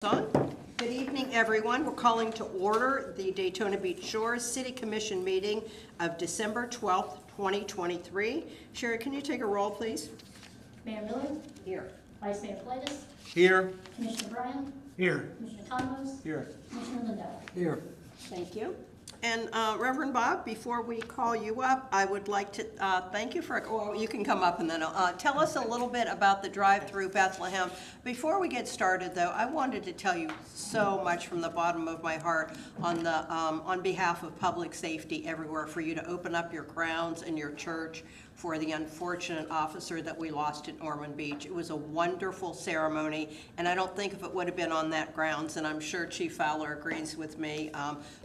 Good evening, everyone. We're calling to order the Daytona Beach Shores City Commission meeting of December 12th, 2023. Sherry, can you take a roll, please? Mayor Miller? Here. Vice Mayor Flatus? Here. Commissioner Bryan? Here. Commissioner Conmos? Here. Commissioner Lindell? Here. Thank you. And Reverend Bob, before we call you up, I would like to thank you for, well, you can come up and then tell us a little bit about the drive-through Bethlehem. Before we get started, though, I wanted to tell you so much from the bottom of my heart on behalf of public safety everywhere for you to open up your grounds and your church for the unfortunate officer that we lost at Ormond Beach. It was a wonderful ceremony, and I don't think if it would have been on that grounds, and I'm sure Chief Fowler agrees with me,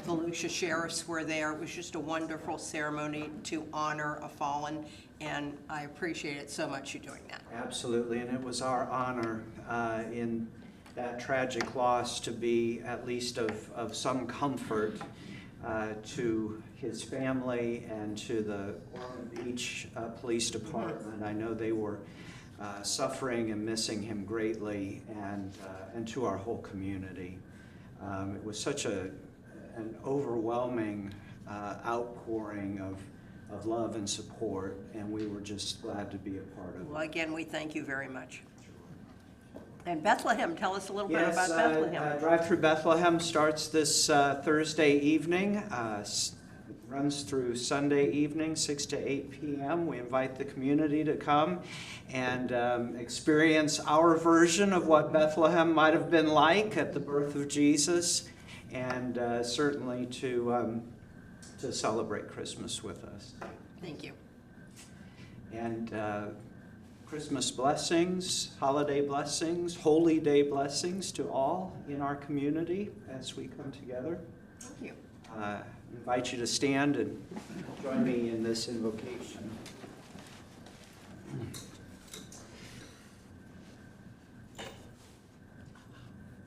the Lucia sheriffs were there. It was just a wonderful ceremony to honor a fallen, and I appreciate it so much you doing that. Absolutely, and it was our honor in that tragic loss to be at least of some comfort to his family and to the Ormond Beach Police Department. I know they were suffering and missing him greatly, and to our whole community. It was such an overwhelming outpouring of love and support, and we were just glad to be a part of it. Well, again, we thank you very much. And Bethlehem, tell us a little bit about Yes, Bethlehem. Drive-Through Bethlehem starts this Thursday evening, runs through Sunday evening, 6 to 8 p.m. We invite the community to come and experience our version of what Bethlehem might have been like at the birth of Jesus, and certainly to celebrate Christmas with us. Thank you. And Christmas blessings, holiday blessings, holy day blessings to all in our community as we come together. Thank you. I invite you to stand and join me in this invocation.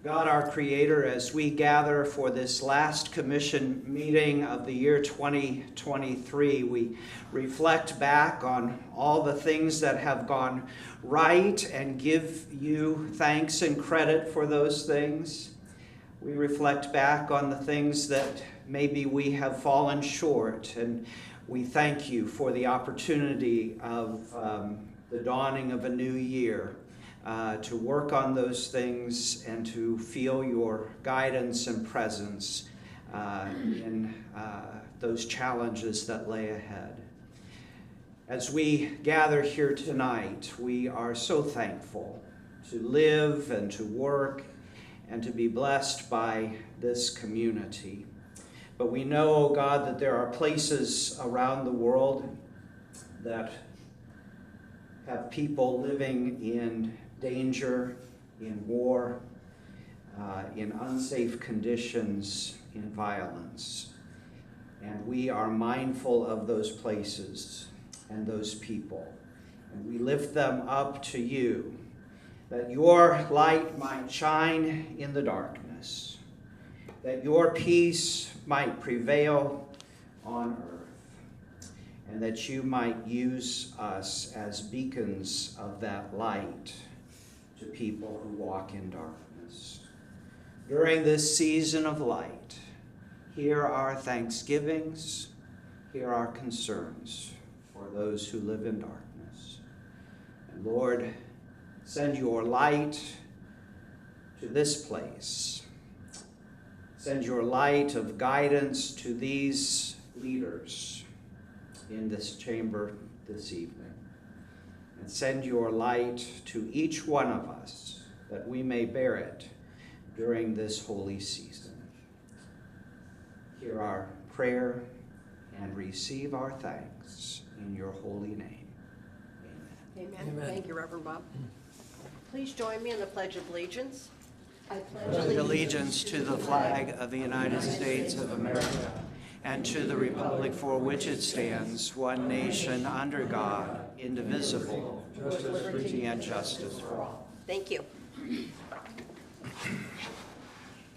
God, our Creator, as we gather for this last commission meeting of the year 2023, we reflect back on all the things that have gone right and give you thanks and credit for those things. We reflect back on the things that maybe we have fallen short, and we thank you for the opportunity of the dawning of a new year. To work on those things and to feel your guidance and presence in those challenges that lay ahead. As we gather here tonight, we are so thankful to live and to work and to be blessed by this community. But we know, oh God, that there are places around the world that have people living in danger, in war, in unsafe conditions, in violence. And we are mindful of those places and those people. And we lift them up to you, that your light might shine in the darkness, that your peace might prevail on earth, and that you might use us as beacons of that light to people who walk in darkness. During this season of light, hear our thanksgivings, hear our concerns for those who live in darkness. And Lord, send your light to this place. Send your light of guidance to these leaders in this chamber this evening. And send your light to each one of us, that we may bear it during this holy season. Hear our prayer and receive our thanks in your holy name. Amen. Amen. Amen. Thank you, Reverend Bob. Please join me in the Pledge of Allegiance. I pledge allegiance to the flag of the United States of America and to the republic for which it stands, one nation under God, indivisible, with liberty and justice for all. Thank you.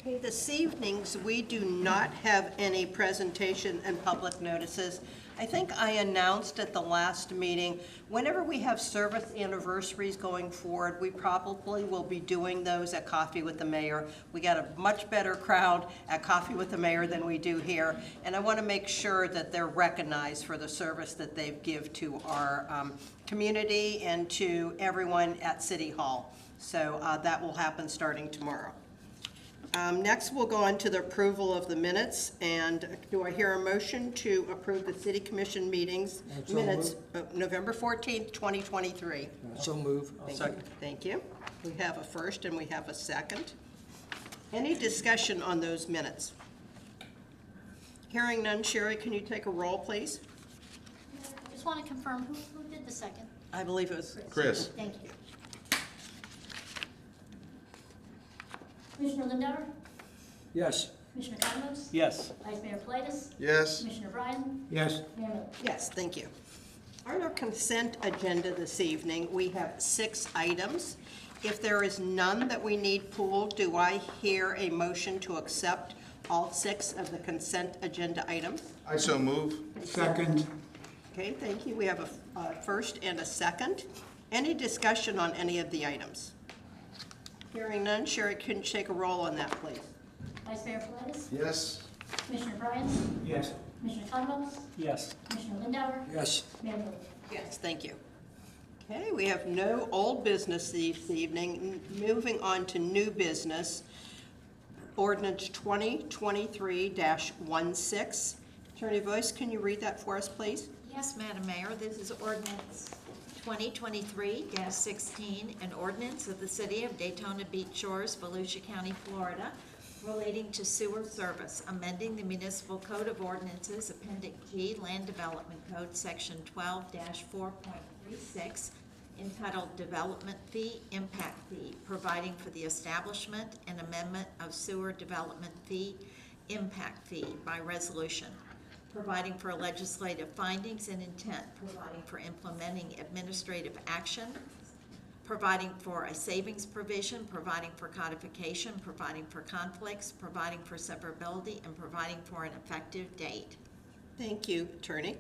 Okay, this evenings, we do not have any presentation and public notices. I think I announced at the last meeting, whenever we have service anniversaries going forward, we probably will be doing those at Coffee with the Mayor. We got a much better crowd at Coffee with the Mayor than we do here, and I want to make sure that they're recognized for the service that they give to our community and to everyone at City Hall. So that will happen starting tomorrow. Next, we'll go on to the approval of the minutes, and do I hear a motion to approve the city commission meetings So minutes of November 14th, 2023? So move. Thank you. We have a first and we have a second. Any discussion on those minutes? Hearing none, Sherry, can you take a roll, please? I just want to confirm, who did the second? I believe it was Chris. Thank you. Commissioner Lindauer, Yes. Commissioner Cosmos, Yes. Vice Mayor Politis, Yes. Commissioner Bryan, Yes. Mayor Miller. Yes, thank you. On our consent agenda this evening, we have 6 items. If there is none that we need pulled, do I hear a motion to accept all 6 of the consent agenda items? I so move. Second. Okay, thank you. We have a first and a second. Any discussion on any of the items? Hearing none, Sherry, can you take a roll on that, please? Vice Mayor Politis, Yes. Commissioner Bryan, Yes. Commissioner Cosmos, Yes. Commissioner Lindauer, Yes. Mayor Miller. Yes, thank you. Okay, we have no old business this evening. Moving on to new business, ordinance 2023-16. Attorney Voice, can you read that for us, please? Yes, Madam Mayor, this is ordinance 2023-16, an ordinance of the City of Daytona Beach Shores, Volusia County, Florida, relating to sewer service, amending the Municipal Code of Ordinances, Appendix G, Land Development Code, Section 12-4.36, entitled Development Fee, Impact Fee, providing for the establishment and amendment of sewer development fee, impact fee by resolution, providing for legislative findings and intent, providing for implementing administrative action, providing for a savings provision, providing for codification, providing for conflicts, providing for severability, and providing for an effective date. Thank you, Attorney.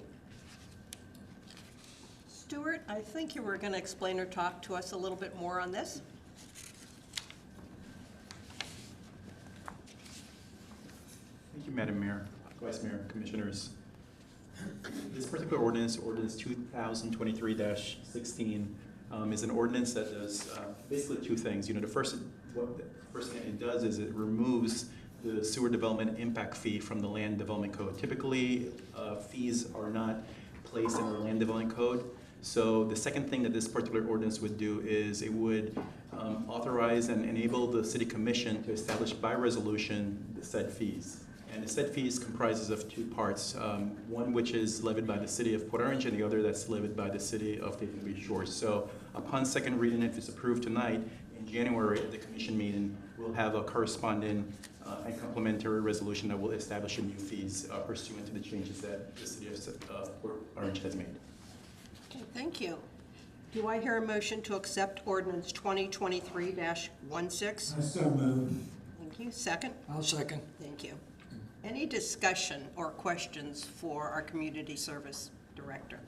Stuart, I think you were going to explain or talk to us a little bit more on this. Thank you, Madam Mayor, Vice Mayor, Commissioners. This particular ordinance, Ordinance 2023-16, is an ordinance that does basically 2 things. The first thing it does is it removes the sewer development impact fee from the Land Development Code. Typically, fees are not placed in our Land Development Code. So the second thing that this particular ordinance would do is it would authorize and enable the City Commission to establish by resolution the said fees. And the said fees comprises of 2 parts, one which is levied by the City of Port Orange and the other that's levied by the City of Daytona Beach Shores. So upon second reading, if it's approved tonight, in January at the Commission meeting, we'll have a corresponding and complementary resolution that will establish the new fees pursuant to the changes that the City of Port Orange has made. Okay, thank you. Do I hear a motion to accept ordinance 2023-16? I so move. Thank you. Second? I'll second. Thank you. Any discussion or questions for our Community Service Director?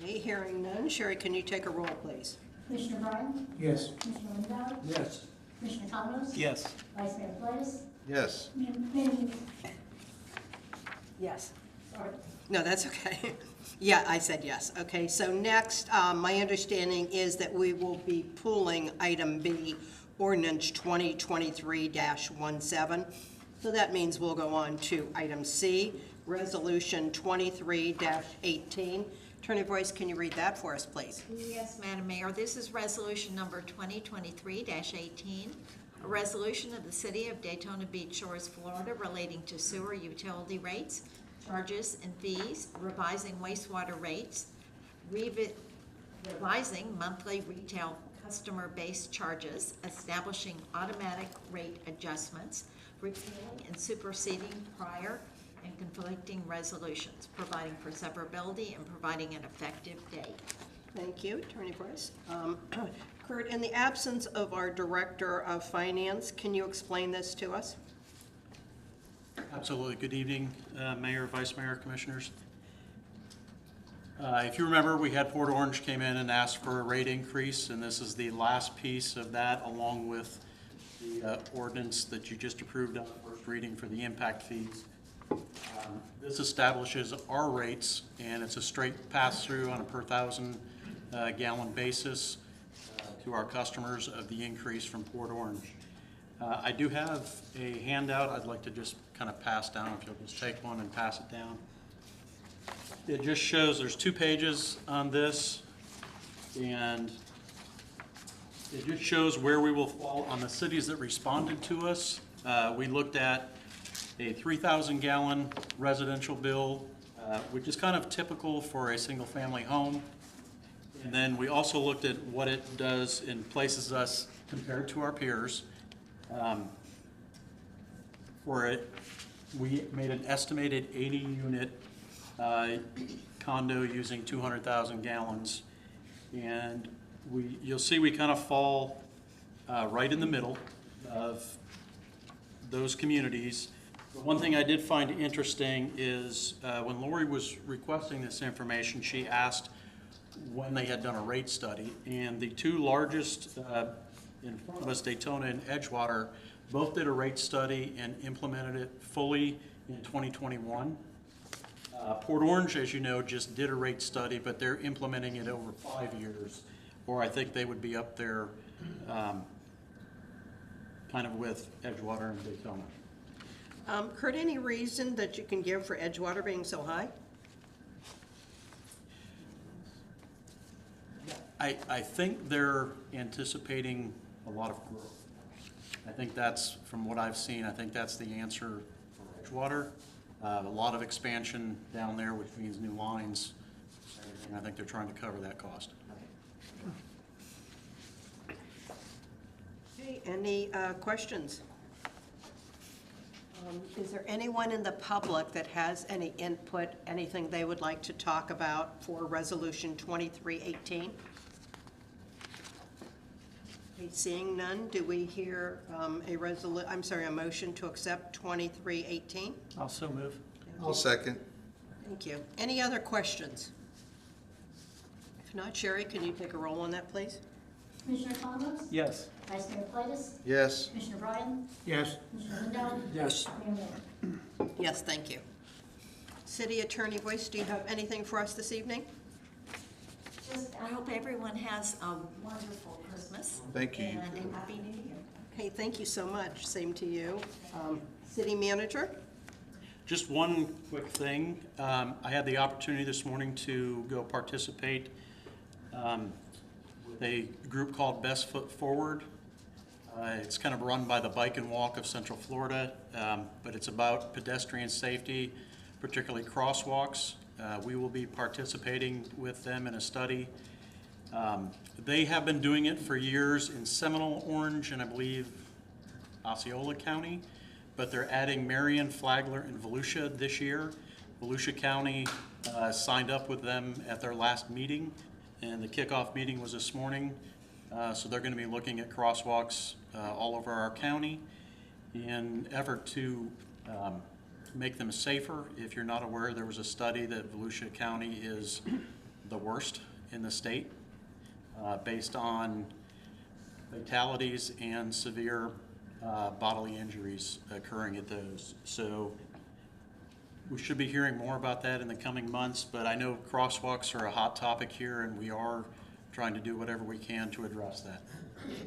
Okay, hearing none. Sherry, can you take a roll, please? Commissioner Bryan, Yes. Commissioner Lindauer, Yes. Commissioner Cosmos, Yes. Vice Mayor Politis, Yes. Mayor Miller. Yes. Sorry. No, that's okay. Yeah, I said yes. Okay, so next, my understanding is that we will be pulling item B, ordinance 2023-17. So that means we'll go on to item C, resolution 23-18. Attorney Boyce, can you read that for us, please? Yes, Madam Mayor, this is resolution number 2023-18, a resolution of the City of Daytona Beach Shores, Florida, relating to sewer utility rates, charges and fees, revising wastewater rates, revising monthly retail customer-based charges, establishing automatic rate adjustments, repealing and superseding prior and conflicting resolutions, providing for severability and providing an effective date. Thank you, Attorney Bryce. Kurt, in the absence of our Director of Finance, can you explain this to us? Absolutely. Good evening, Mayor, Vice Mayor, Commissioners. If you remember, we had Port Orange came in and asked for a rate increase, and this is the last piece of that, along with the ordinance that you just approved on first reading for the impact fees. This establishes our rates, and it's a straight pass-through on a per thousand gallon basis to our customers of the increase from Port Orange. I do have a handout I'd like to just kind of pass down, if you'll just take one and pass it down. It just shows, there's 2 pages on this, and it just shows where we will fall on the cities that responded to us. We looked at a 3,000 gallon residential bill, which is kind of typical for a single family home. And then we also looked at what it does and places us compared to our peers. For it, we made an estimated 80 unit condo using 200,000 gallons. And you'll see we kind of fall right in the middle of those communities. But one thing I did find interesting is when Lori was requesting this information, she asked when they had done a rate study. And the 2 largest in front of us, Daytona and Edgewater, both did a rate study and implemented it fully in 2021. Port Orange, as you know, just did a rate study, but they're implementing it over 5 years, or I think they would be up there kind of with Edgewater and Daytona. Kurt, any reason that you can give for Edgewater being so high? I think they're anticipating a lot of growth. I think that's, from what I've seen, I think that's the answer for Edgewater. A lot of expansion down there, which means new lines, and I think they're trying to cover that cost. Okay, any questions? Is there anyone in the public that has any input, anything they would like to talk about for Resolution 2318? Seeing none, do we hear a motion to accept 2318? I'll so move. I'll second. Thank you. Any other questions? If not, Sherry, can you take a roll on that, please? Commissioner Thomas? Yes. Vice Mayor Plitus? Yes. Commissioner Bryan? Yes. Commissioner Lindell? Yes. Mayor Moore? Yes, thank you. City Attorney Boyce, do you have anything for us this evening? Just, I hope everyone has a wonderful Christmas. Thank you. And a Happy New Year. Okay, thank you so much. Same to you. City Manager? Just one quick thing. I had the opportunity this morning to go participate with a group called Best Foot Forward. It's kind of run by the Bike and Walk of Central Florida, but it's about pedestrian safety, particularly crosswalks. We will be participating with them in a study. They have been doing it for years in Seminole, Orange, and I believe Osceola County, but they're adding Marion, Flagler, and Volusia this year. Volusia County signed up with them at their last meeting, and the kickoff meeting was this morning. So they're going to be looking at crosswalks all over our county in an effort to make them safer. If you're not aware, there was a study that Volusia County is the worst in the state based on fatalities and severe bodily injuries occurring at those. So we should be hearing more about that in the coming months, but I know crosswalks are a hot topic here, and we are trying to do whatever we can to address that.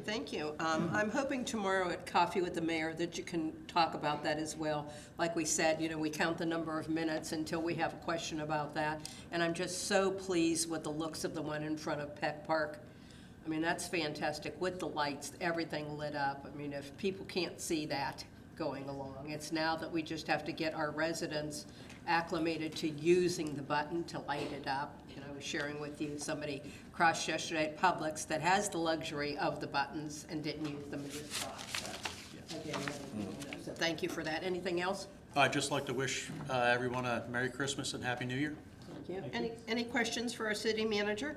Thank you. I'm hoping tomorrow at Coffee with the Mayor that you can talk about that as well. Like we said, you know, we count the number of minutes until we have a question about that. And I'm just so pleased with the looks of the one in front of Peck Park. I mean, that's fantastic with the lights, everything lit up. I mean, if people can't see that going along, it's now that we just have to get our residents acclimated to using the button to light it up. You know, I was sharing with you, somebody crossed yesterday at Publix that has the luxury of the buttons and didn't use them in this spot. So, again, so thank you for that. Anything else? I'd just like to wish everyone a Merry Christmas and Happy New Year. Thank you. Any questions for our city manager?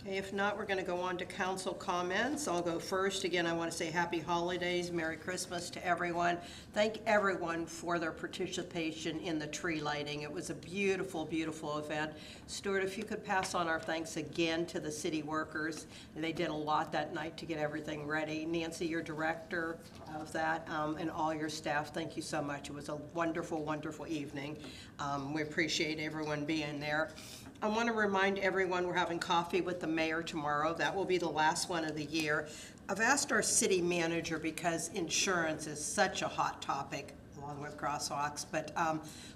Okay, if not, we're going to go on to council comments. I'll go first. Again, I want to say happy holidays, Merry Christmas to everyone. Thank everyone for their participation in the tree lighting. It was a beautiful, beautiful event. Stuart, if you could pass on our thanks again to the city workers. They did a lot that night to get everything ready. Nancy, your director of that, and all your staff, thank you so much. It was a wonderful, wonderful evening. We appreciate everyone being there. I want to remind everyone we're having coffee with the mayor tomorrow. That will be the last one of the year. I've asked our city manager, because insurance is such a hot topic along with crosswalks, but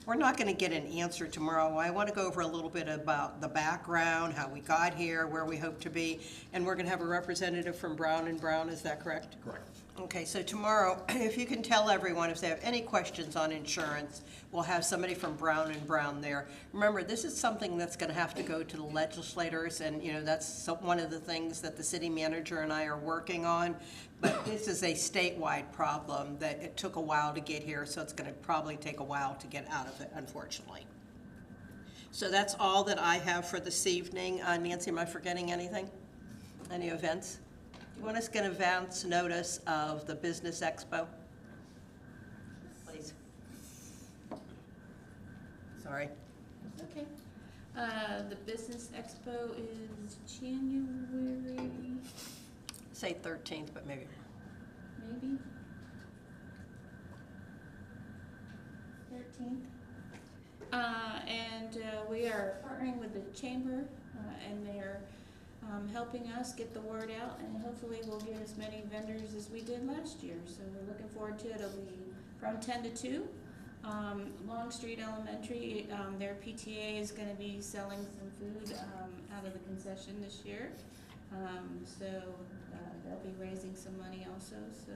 we're not going to get an answer tomorrow. I want to go over a little bit about the background, how we got here, where we hope to be, and we're going to have a representative from Brown & Brown, is that correct? Correct. Okay, so tomorrow, if you can tell everyone if they have any questions on insurance, we'll have somebody from Brown & Brown there. Remember, this is something that's going to have to go to the legislators, and that's one of the things that the city manager and I are working on. But this is a statewide problem that it took a while to get here, so it's going to probably take a while to get out of it, unfortunately. So that's all that I have for this evening. Nancy, am I forgetting anything? Any events? You want us to get advance notice of the Business Expo? Please. Sorry. Okay. The Business Expo is January, Say 13th, but maybe. maybe? 13th. And we are partnering with the Chamber, and they're helping us get the word out, and hopefully we'll get as many vendors as we did last year. So we're looking forward to it. It'll be from 10 to 2. Long Street Elementary, their PTA is going to be selling some food out of the concession this year. So they'll be raising some money also. So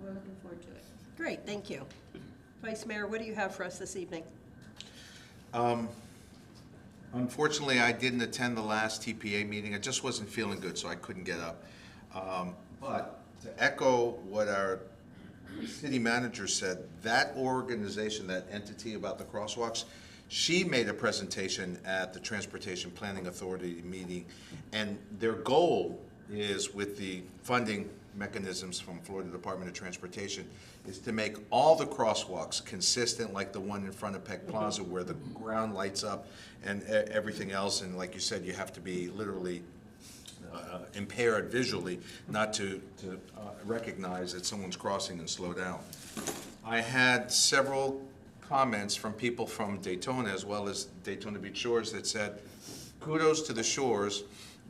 we're looking forward to it. Great, thank you. Vice Mayor, what do you have for us this evening? Unfortunately, I didn't attend the last TPA meeting. I just wasn't feeling good, so I couldn't get up. But to echo what our city manager said, that organization, that entity about the crosswalks, she made a presentation at the Transportation Planning Authority meeting, and their goal is, with the funding mechanisms from Florida Department of Transportation, is to make all the crosswalks consistent, like the one in front of Peck Plaza where the ground lights up and everything else. And like you said, you have to be literally impaired visually not to recognize that someone's crossing and slow down. I had several comments from people from Daytona as well as Daytona Beach Shores that said, kudos to the Shores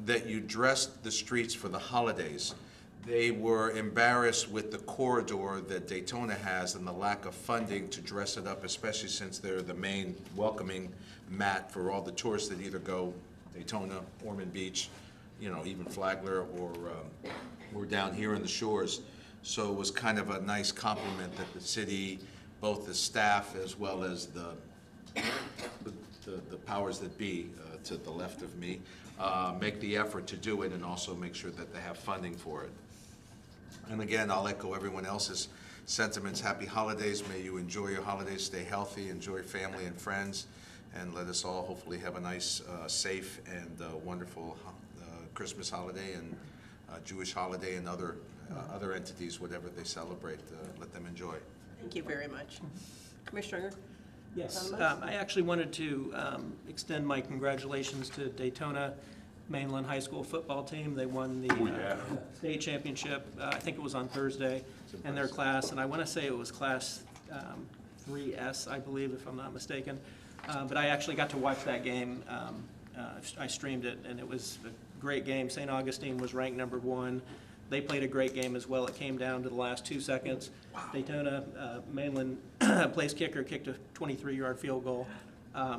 that you dressed the streets for the holidays. They were embarrassed with the corridor that Daytona has and the lack of funding to dress it up, especially since they're the main welcoming mat for all the tourists that either go Daytona, Ormond Beach, even Flagler, or down here in the Shores. So it was kind of a nice compliment that the city, both the staff as well as the powers that be to the left of me, make the effort to do it and also make sure that they have funding for it. And again, I'll echo everyone else's sentiments. Happy holidays. May you enjoy your holidays, stay healthy, enjoy family and friends, and let us all hopefully have a nice, safe, and wonderful Christmas holiday and Jewish holiday and other entities, whatever they celebrate, let them enjoy. Thank you very much. Commissioner? Yes, I actually wanted to extend my congratulations to Daytona Mainland High School football team. They won the state championship, I think it was on Thursday, in their class, and I want to say it was class 3S, I believe, if I'm not mistaken. But I actually got to watch that game. I streamed it, and it was a great game. St. Augustine was ranked #1. They played a great game as well. It came down to the last 2 seconds. Wow. Daytona Mainland place kicker kicked a 23-yard field goal.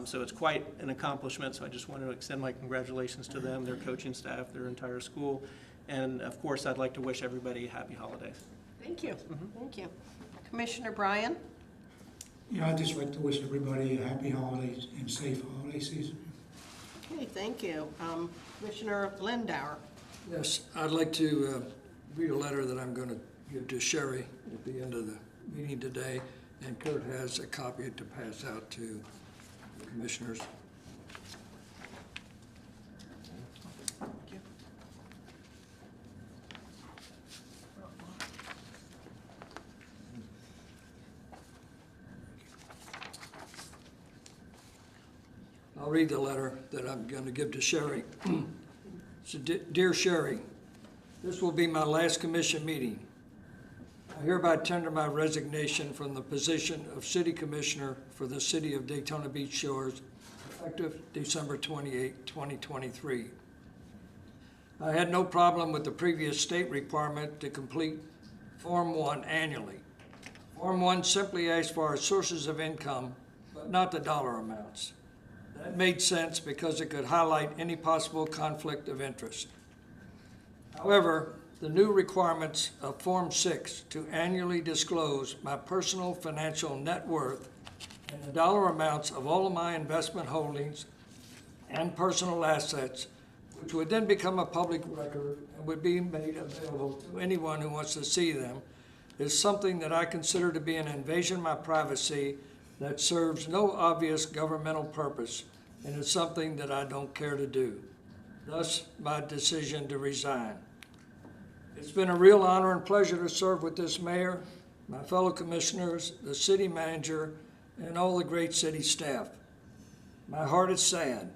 So it's quite an accomplishment, so I just want to extend my congratulations to them, their coaching staff, their entire school. And of course, I'd like to wish everybody happy holidays. Thank you. Thank you. Commissioner Bryan? Yeah, I'd just like to wish everybody a happy holidays and safe holiday season. Okay, thank you. Commissioner Lindauer? Yes, I'd like to read a letter that I'm going to give to Sherry at the end of the meeting today, and Kurt has a copy to pass out to the commissioners. I'll read the letter that I'm going to give to Sherry. So, Dear Sherry, this will be my last commission meeting. I hereby tender my resignation from the position of City Commissioner for the City of Daytona Beach Shores, effective December 28, 2023. I had no problem with the previous state requirement to complete Form 1 annually. Form 1 simply asks for our sources of income, but not the dollar amounts. That made sense because it could highlight any possible conflict of interest. However, the new requirements of Form 6 to annually disclose my personal financial net worth and the dollar amounts of all of my investment holdings and personal assets, which would then become a public record and would be made available to anyone who wants to see them, is something that I consider to be an invasion of my privacy that serves no obvious governmental purpose and is something that I don't care to do. Thus, my decision to resign. It's been a real honor and pleasure to serve with this mayor, my fellow commissioners, the city manager, and all the great city staff. My heart is sad,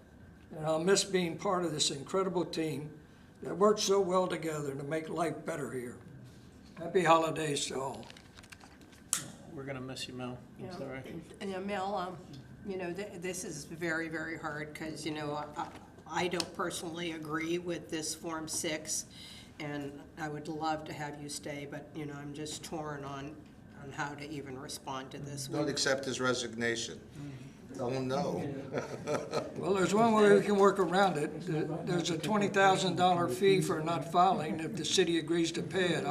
and I'll miss being part of this incredible team that worked so well together to make life better here. Happy holidays to all. We're gonna miss you, Mel. I'm sorry. And Mel, this is very, very hard because, I don't personally agree with this Form 6, and I would love to have you stay, but, I'm just torn on how to even respond to this. Don't accept his resignation. Tell him no. Well, there's one way we can work around it. There's a $20,000 fee for not filing. If the city agrees to pay it,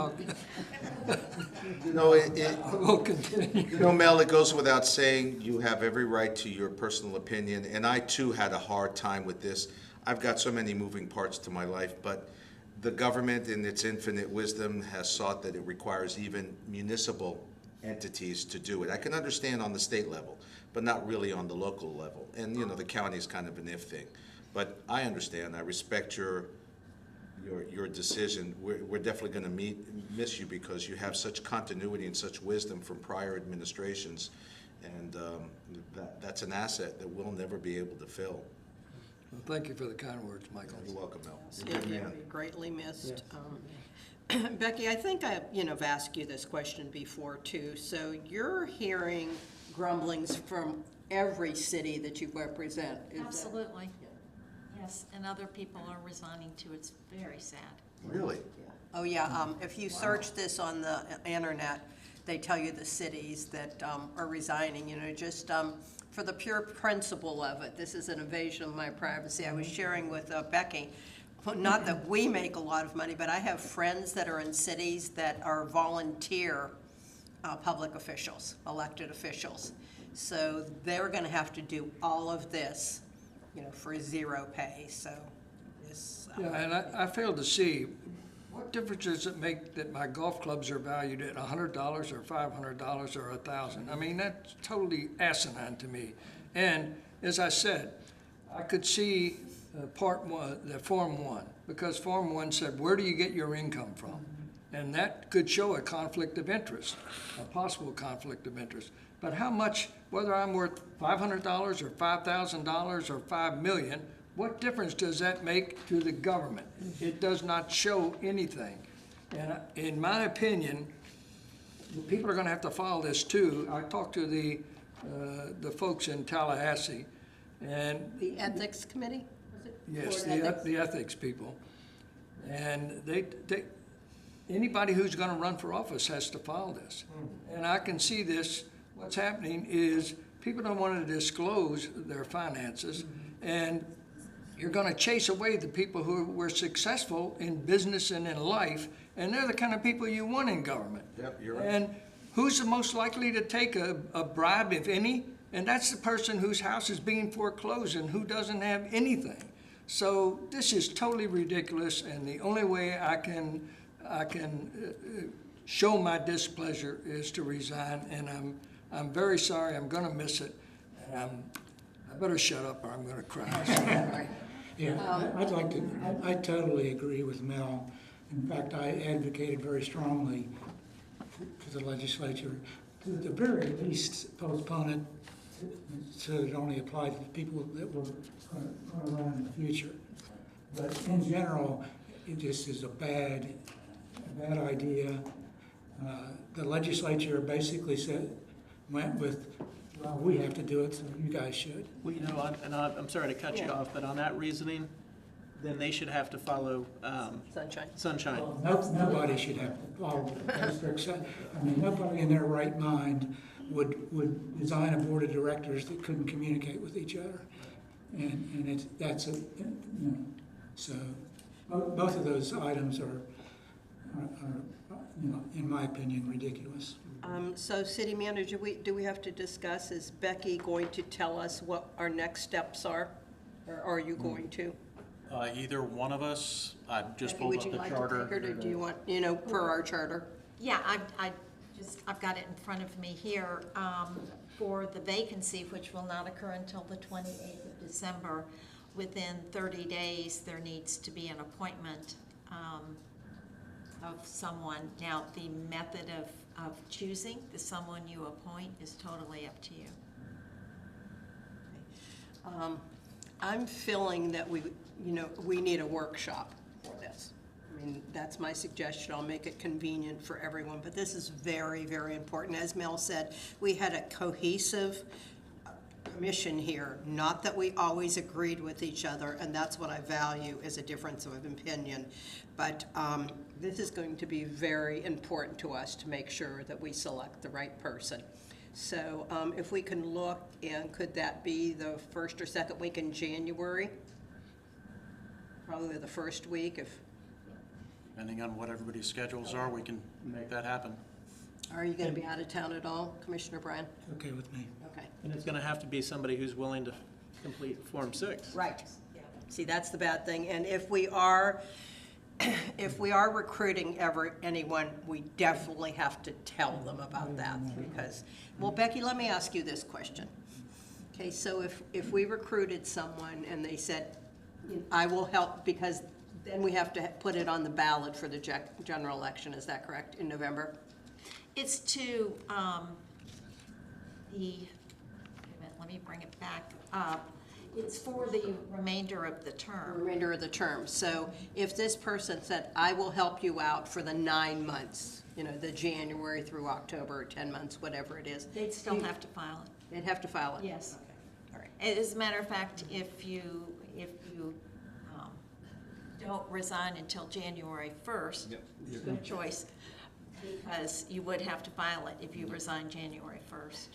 we'll continue. Mel, it goes without saying, you have every right to your personal opinion, and I too had a hard time with this. I've got so many moving parts to my life, but the government in its infinite wisdom has sought that it requires even municipal entities to do it. I can understand on the state level, but not really on the local level. And, the county is kind of an if thing. But I understand, I respect your decision. We're definitely going to miss you because you have such continuity and such wisdom from prior administrations. And that's an asset that we'll never be able to fill. Well, thank you for the kind words, Michael. You're welcome, Mel. Yeah, you'll be greatly missed. Becky, I think I've asked you this question before too. So you're hearing grumblings from every city that you represent. Absolutely. Yes, and other people are resigning too. It's very sad. Really? Oh, yeah. If you search this on the internet, they tell you the cities that are resigning, just for the pure principle of it. This is an invasion of my privacy. I was sharing with Becky, not that we make a lot of money, but I have friends that are in cities that are volunteer public officials, elected officials. So they're going to have to do all of this, for zero pay. So this. Yeah, and I fail to see, what difference does it make that my golf clubs are valued at $100 or $500 or $1,000? I mean, that's totally asinine to me. And as I said, I could see Part 1, the Form 1, because Form 1 said, where do you get your income from? And that could show a conflict of interest, a possible conflict of interest. But how much, whether I'm worth $500 or $5,000 or $5 million, what difference does that make to the government? It does not show anything. And in my opinion, people are going to have to follow this too. I talked to the folks in Tallahassee, and The ethics committee? Was it? yes, Board ethics? the ethics people, and they anybody who's going to run for office has to follow this. And I can see this. What's happening is people don't want to disclose their finances, and you're going to chase away the people who were successful in business and in life, and they're the kind of people you want in government. Yep, you're right. And who's the most likely to take a bribe, if any? And that's the person whose house is being foreclosed and who doesn't have anything. So this is totally ridiculous, and the only way I can show my displeasure is to resign, and I'm very sorry. I'm going to miss it. And I better shut up or I'm going to cry. Yeah, I totally agree with Mel. In fact, I advocated very strongly to the legislature to at the very least postpone it so that it only applied to the people that were going to run in the future. But in general, it just is a bad idea. The legislature basically went with, well, we have to do it, so you guys should. Well, you know, I'm sorry to cut you Yeah. off, but on that reasoning, then they should have to follow Sunshine. Sunshine. Nobody should have to follow districts. I mean, nobody in their right mind would design a board of directors that couldn't communicate with each other. And so both of those items are, in my opinion, ridiculous. So city manager, do we have to discuss, is Becky going to tell us what our next steps are? Or are you going to? Either one of us, I just Becky, pulled would up you the like to charter. take her, or do you want, per our charter? Yeah, I've got it in front of me here. For the vacancy, which will not occur until the 28th of December, within 30 days, there needs to be an appointment of someone. Now, the method of choosing the someone you appoint is totally up to you. I'm feeling that we need a workshop for this. I mean, that's my suggestion. I'll make it convenient for everyone, but this is very, very important. As Mel said, we had a cohesive commission here, not that we always agreed with each other, and that's what I value, is a difference of opinion. But this is going to be very important to us to make sure that we select the right person. So if we can look, and could that be the first or second week in January? Probably the first week, if. Depending on what everybody's schedules are, we can make that happen. Are you going to be out of town at all, Commissioner Bryan? Okay with me. Okay. And it's gonna have to be somebody who's willing to complete Form 6. Right. See, that's the bad thing. And if we are recruiting anyone, we definitely have to tell them about that, because, well, Becky, let me ask you this question. Okay, so if we recruited someone and they said, I will help, because then we have to put it on the ballot for the general election, is that correct, in November? It's to let me bring it back up. It's for the remainder of the term. Remainder of the term. So if this person said, I will help you out for the 9 months, the January through October, 10 months, whatever it is. They'd still have to file it. They'd have to file it? Yes. Okay, all right. As a matter of fact, if you don't resign until January 1st, good choice, because you would have to file it if you resign January 1st.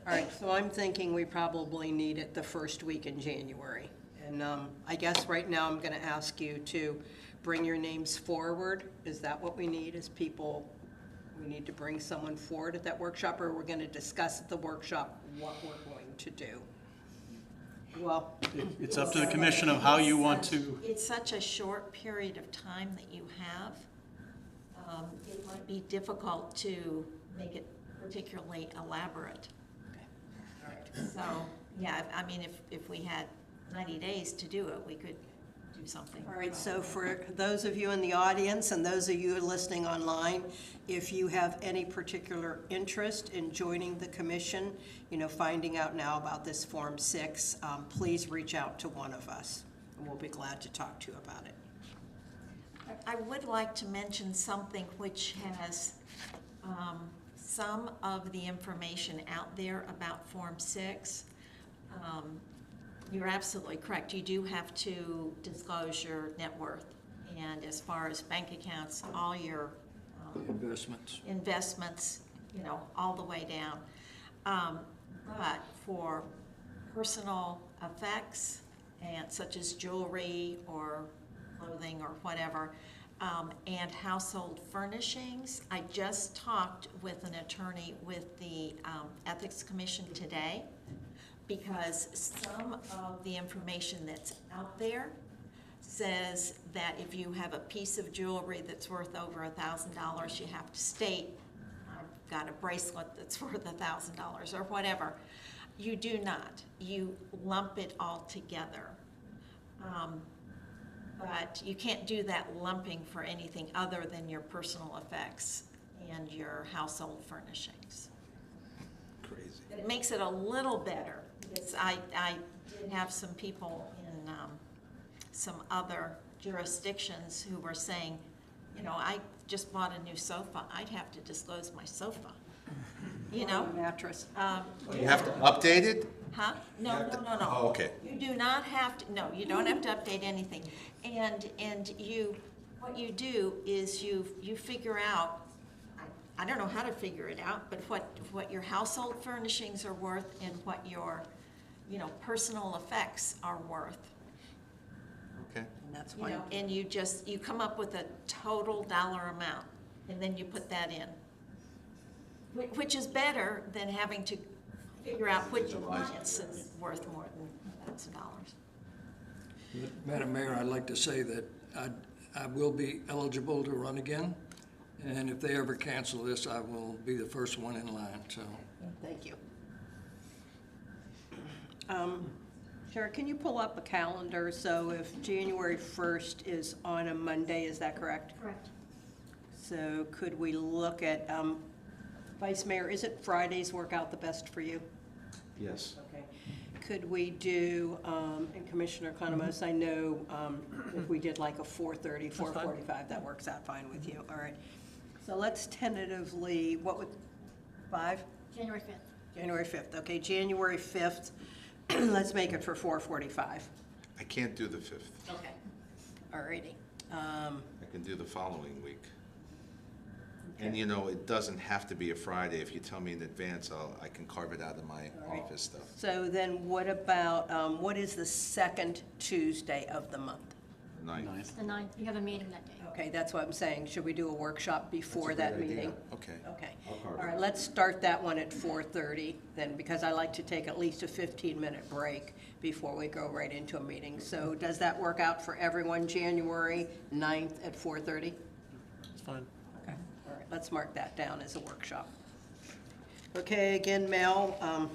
All right, so I'm thinking we probably need it the first week in January. And I guess right now I'm going to ask you to bring your names forward. Is that what we need, is people, we need to bring someone forward at that workshop, or we're going to discuss at the workshop what we're going to do? Well, It's up to the commission of how you want to. It's such a short period of time that you have. It might be difficult to make it particularly elaborate. So, yeah, I mean, if we had 90 days to do it, we could do something. all right, so for those of you in the audience and those of you listening online, if you have any particular interest in joining the commission, finding out now about this Form 6, please reach out to one of us, and we'll be glad to talk to you about it. I would like to mention something which has some of the information out there about Form 6. You're absolutely correct. You do have to disclose your net worth. And as far as bank accounts, all your investments, all the way down. But for personal effects, and such as jewelry or clothing or whatever, and household furnishings. I just talked with an attorney with the Ethics Commission today, because some of the information that's out there says that if you have a piece of jewelry that's worth over $1,000, you have to state, I've got a bracelet that's worth $1,000 or whatever. You do not. You lump it all together. But you can't do that lumping for anything other than your personal effects and your household furnishings. It makes it a little better. Because I did have some people in some other jurisdictions who were saying, you know, I just bought a new sofa. I'd have to disclose my sofa. You know? Mattress. You have to update it? Huh? No. Oh, okay. You do not have to, no, you don't have to update anything. And you, what you do is you figure out, I don't know how to figure it out, but what your household furnishings are worth and what your, you know, personal effects are worth. Okay. And that's You why. know, and you come up with a total dollar amount, and then you put that in. Which is better than having to figure out which appliance is worth more than $1,000. Madam Mayor, I'd like to say that I will be eligible to run again, and if they ever cancel this, I will be the first one in line, so. Thank you. Sherry, can you pull up a calendar? So if January 1st is on a Monday, is that correct? Correct. So could we look at, Vice Mayor, is it Fridays work out the best for you? Yes. Okay. Could we do, and Commissioner Economos, I know if we did like a 4:30, 4:45, that works out fine with you. All right. So let's tentatively, what would, 5? January 5th. January 5th. Okay, January 5th. Let's make it for 4:45. I can't do the 5th. Okay. All righty. I can do the following week. And you know, it doesn't have to be a Friday. If you tell me in advance, I can carve it out of my All right. office stuff. So then what about, what is the second Tuesday of the month? 9th. The 9th, you have a meeting that day. Okay, that's what I'm saying. Should we do a workshop before That's a that great idea. meeting? Okay. Okay. I'll carve All it. right, let's start that one at 4:30 then, because I like to take at least a 15-minute break before we go right into a meeting. So does that work out for everyone, January 9th at 4:30? It's fine. Okay, all right, let's mark that down as a workshop. Okay, again, Mel,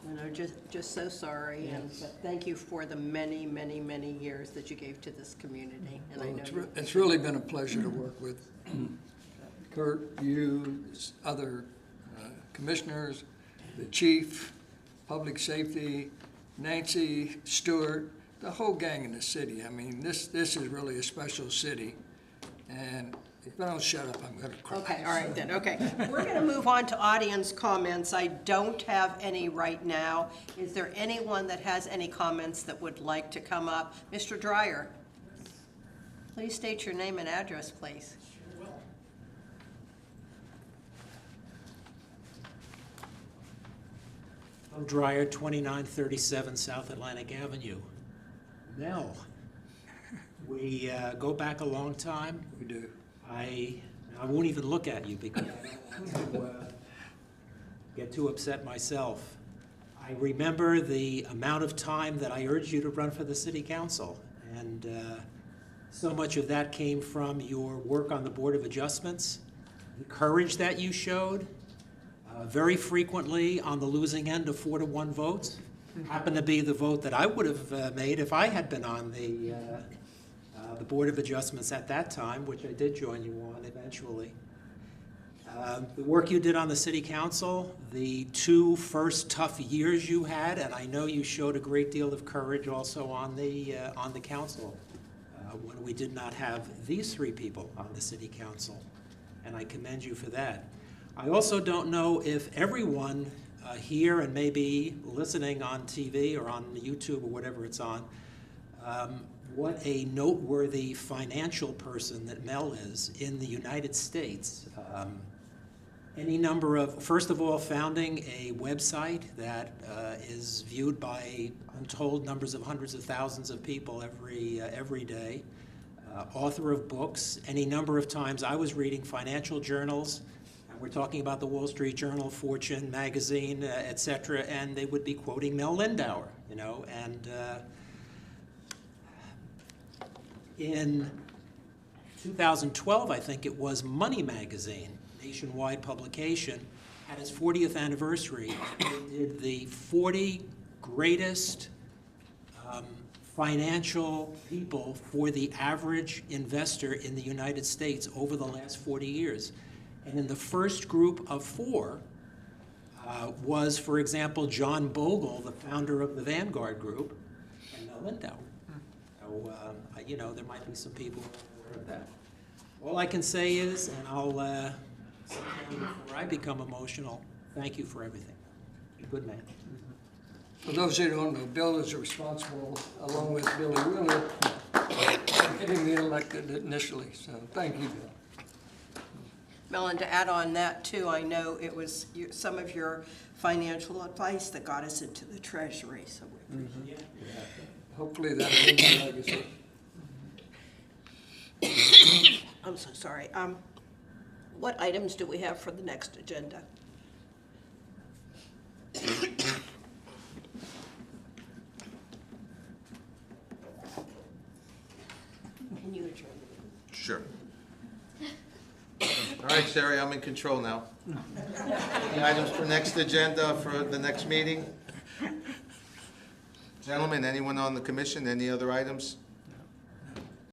you know, just so sorry, and but thank you for the many, many, many years that you gave to this community, and I Well, know it's really been a pleasure to work with Kurt, you, other commissioners, the chief, public safety, Nancy, Stewart, the whole gang in the city. I mean, this is really a special city, and if I don't shut up, I'm gonna cry. Okay, all right then, okay. We're gonna move on to audience comments. I don't have any right now. Is there anyone that has any comments that would like to come up? Mr. Dryer, please state your name and address, please. I'm Dryer, 2937 South Atlantic Avenue. Mel, we go back a long time. We do. I won't even look at you because I don't want to get too upset myself. I remember the amount of time that I urged you to run for the city council, and so much of that came from your work on the Board of Adjustments, the courage that you showed, very frequently on the losing end of 4-1 votes. Happened to be the vote that I would have made if I had been on the Board of Adjustments at that time, which I did join you on eventually. The work you did on the city council, the 2 first tough years you had, and I know you showed a great deal of courage also on the council when we did not have these 3 people on the city council, and I commend you for that. I also don't know if everyone here and maybe listening on TV or on YouTube or whatever it's on, what a noteworthy financial person that Mel is in the United States. Any number of, first of all, founding a website that is viewed by untold numbers of hundreds of thousands of people every day. Author of books. Any number of times I was reading financial journals, and we're talking about the Wall Street Journal, Fortune magazine, et cetera, and they would be quoting Mel Lindauer, you know, and in 2012, I think it was, Money Magazine, nationwide publication, had its 40th anniversary. It did the 40 greatest financial people for the average investor in the United States over the last 40 years. And in the first group of 4, was, for example, John Bogle, the founder of the Vanguard Group, in Lindo. So, you know, there might be some people who are aware of that. All I can say is, and I'll sit down before I become emotional, thank you for everything. You're a good man. For those who don't know, Bill is responsible, along with Billy Wheeler, for getting me elected initially, so thank you, Bill. Mel, and to add on that too, I know it was some of your financial advice that got us into the treasury, so we appreciate Hopefully that'll be my legacy. I'm so sorry. What items do we have for the next agenda? Can you adjourn? Sure. All right, Sherry, I'm in control now. Any items for next agenda for the next meeting? Gentlemen, anyone on the commission, any other items?